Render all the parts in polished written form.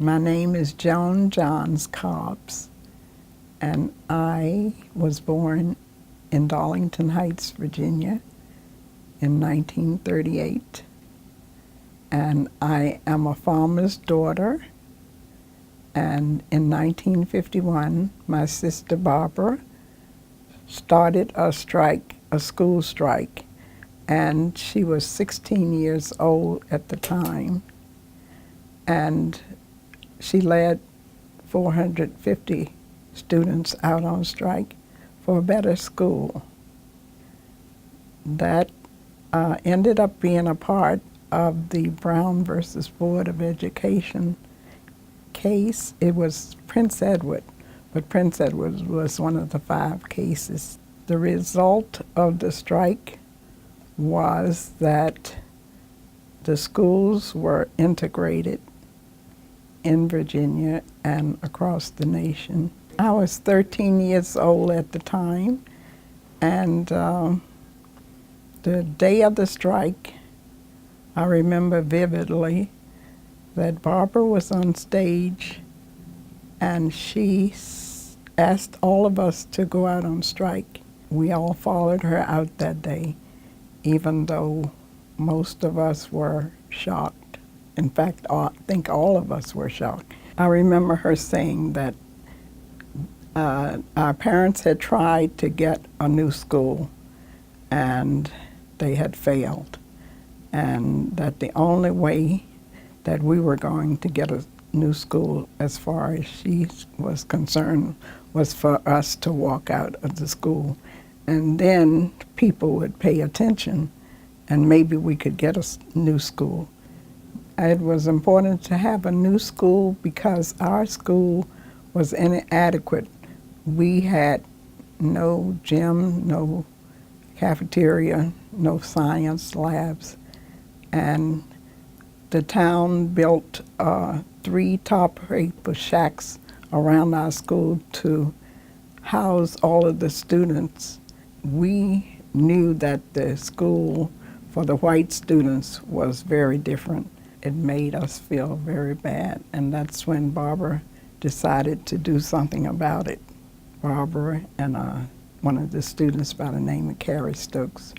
My name is Joan Johns Cobbs, and I was born in Darlington Heights, Virginia in 1938. And I am a farmer's daughter. And in 1951, my sister Barbara started a strike, a school strike, and she was 16 years old at the time. And she led 450 students out on strike for a better school. That ended up being a part of the Brown versus Board of Education case. It was Prince Edward, but Prince Edward was one of the 5 cases. The result of the strike was that the schools were integrated in Virginia and across the nation. I was 13 years old at the time, and the day of the strike, I remember vividly that Barbara was on stage and she asked all of us to go out on strike. We all followed her out that day, even though most of us were shocked. In fact, I think all of us were shocked. I remember her saying that our parents had tried to get a new school and they had failed, and that the only way that we were going to get a new school, as far as she was concerned, was for us to walk out of the school. And then people would pay attention and maybe we could get a new school. It was important to have a new school because our school was inadequate. We had no gym, no cafeteria, no science labs, and the town built 3 top-paper shacks around our school to house all of the students. We knew that the school for the white students was very different. It made us feel very bad, and that's when Barbara decided to do something about it. Barbara and one of the students by the name of Carrie Stokes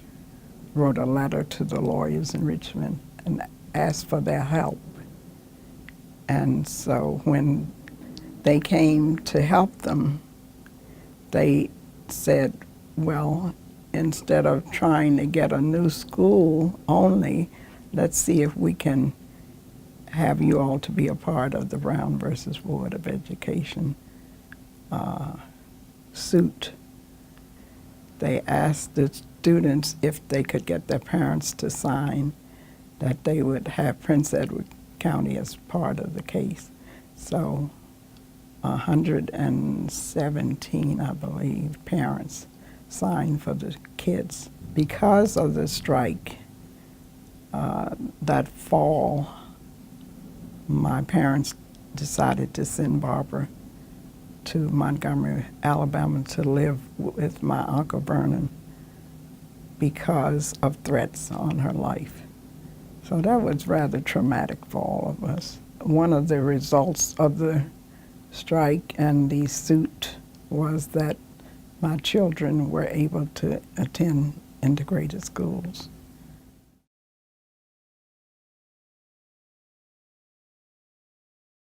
wrote a letter to the lawyers in Richmond and asked for their help. And so when they came to help them, they said, well, instead of trying to get a new school only, let's see if we can have you all to be a part of the Brown versus Board of Education suit. They asked the students if they could get their parents to sign that they would have Prince Edward County as part of the case. So 117, I believe, parents signed for the kids. Because of the strike, that fall, my parents decided to send Barbara to Montgomery, Alabama to live with my Uncle Vernon because of threats on her life. So that was rather traumatic for all of us. One of the results of the strike and the suit was that my children were able to attend integrated schools.